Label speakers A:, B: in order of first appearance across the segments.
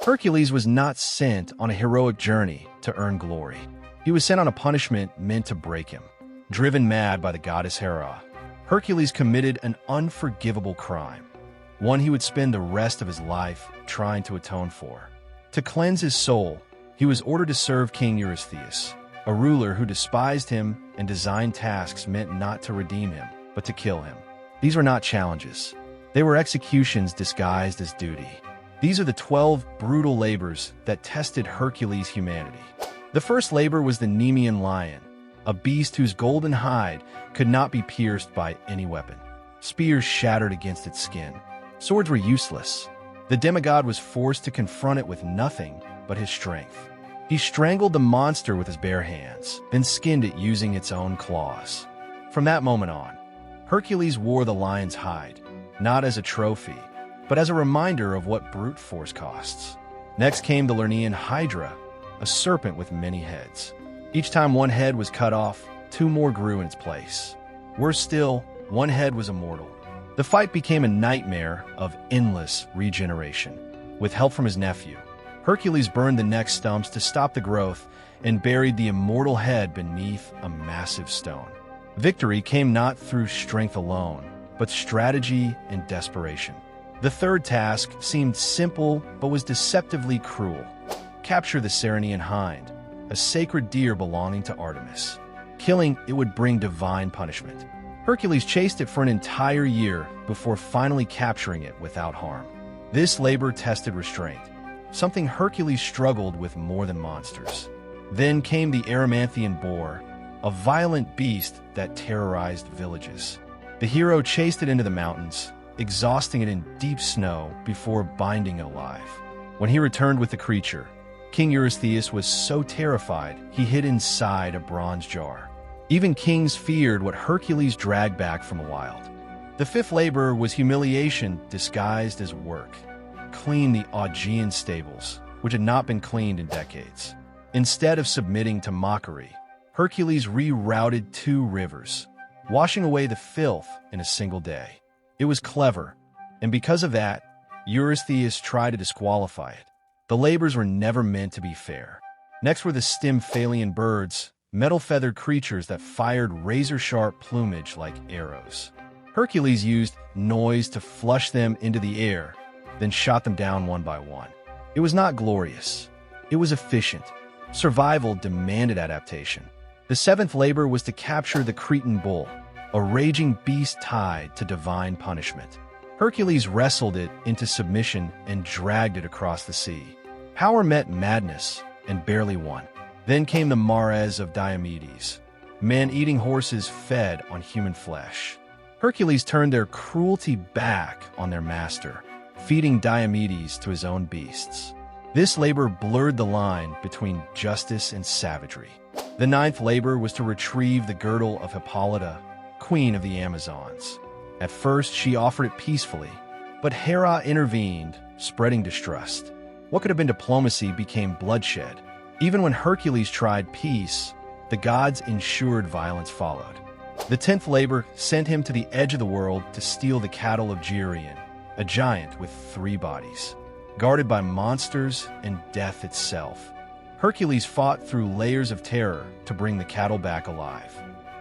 A: Hercules was not sent on a heroic journey to earn glory. He was sent on a punishment meant to break him. Driven mad by the goddess Hera, Hercules committed an unforgivable crime, one he would spend the rest of his life trying to atone for. To cleanse his soul, he was ordered to serve King Eurystheus, a ruler who despised him and designed tasks meant not to redeem him, but to kill him. These were not challenges. They were executions disguised as duty. These are the 12 brutal labors that tested Hercules' humanity. The first labor was the Nemean Lion, a beast whose golden hide could not be pierced by any weapon. Spears shattered against its skin. Swords were useless. The demigod was forced to confront it with nothing but his strength. He strangled the monster with his bare hands, then skinned it using its own claws. From that moment on, Hercules wore the lion's hide, not as a trophy, but as a reminder of what brute force costs. Next came the Lernaean Hydra, a serpent with many heads. Each time one head was cut off, 2 more grew in its place. Worse still, one head was immortal. The fight became a nightmare of endless regeneration. With help from his nephew, Hercules burned the neck stumps to stop the growth and buried the immortal head beneath a massive stone. Victory came not through strength alone, but strategy and desperation. The third task seemed simple but was deceptively cruel. Capture the Cernian hind, a sacred deer belonging to Artemis. Killing it would bring divine punishment. Hercules chased it for an entire year before finally capturing it without harm. This labor tested restraint, something Hercules struggled with more than monsters. Then came the Erymanthian boar, a violent beast that terrorized villages. The hero chased it into the mountains, exhausting it in deep snow before binding it alive. When he returned with the creature, King Eurystheus was so terrified he hid inside a bronze jar. Even kings feared what Hercules dragged back from the wild. The fifth labor was humiliation disguised as work. Clean the Augean stables, which had not been cleaned in decades. Instead of submitting to mockery, Hercules rerouted 2 rivers, washing away the filth in a single day. It was clever, and because of that, Eurystheus tried to disqualify it. The labors were never meant to be fair. Next were the Stymphalian birds, metal-feathered creatures that fired razor-sharp plumage like arrows. Hercules used noise to flush them into the air, then shot them down one by one. It was not glorious. It was efficient. Survival demanded adaptation. The seventh labor was to capture the Cretan bull, a raging beast tied to divine punishment. Hercules wrestled it into submission and dragged it across the sea. Power met madness and barely won. Then came the Mares of Diomedes, man-eating horses fed on human flesh. Hercules turned their cruelty back on their master, feeding Diomedes to his own beasts. This labor blurred the line between justice and savagery. The ninth labor was to retrieve the girdle of Hippolyta, queen of the Amazons. At first, she offered it peacefully, but Hera intervened, spreading distrust. What could have been diplomacy became bloodshed. Even when Hercules tried peace, the gods ensured violence followed. The 10th labor sent him to the edge of the world to steal the cattle of Geryon, a giant with 3 bodies. Guarded by monsters and death itself, Hercules fought through layers of terror to bring the cattle back alive.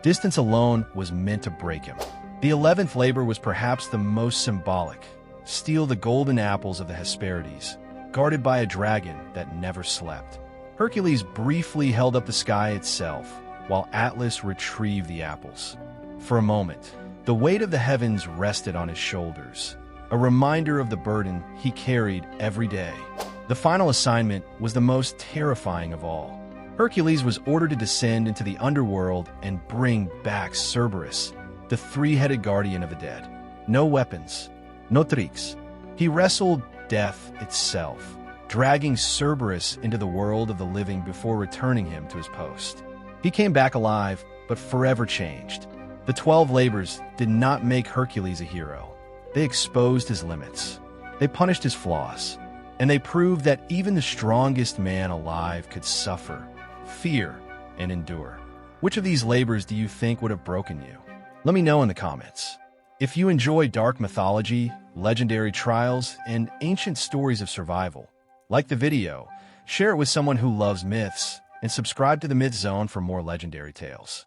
A: Distance alone was meant to break him. The 11th labor was perhaps the most symbolic: steal the golden apples of the Hesperides, guarded by a dragon that never slept. Hercules briefly held up the sky itself, while Atlas retrieved the apples. For a moment, the weight of the heavens rested on his shoulders, a reminder of the burden he carried every day. The final assignment was the most terrifying of all. Hercules was ordered to descend into the Underworld and bring back Cerberus, the 3-headed guardian of the dead. No weapons, no tricks. He wrestled death itself, dragging Cerberus into the world of the living before returning him to his post. He came back alive, but forever changed. The 12 labors did not make Hercules a hero. They exposed his limits. They punished his flaws. And they proved that even the strongest man alive could suffer, fear, and endure. Which of these labors do you think would have broken you? Let me know in the comments. If you enjoy dark mythology, legendary trials, and ancient stories of survival, Like the video, share it with someone who loves myths, and subscribe to the Myth Zone for more legendary tales.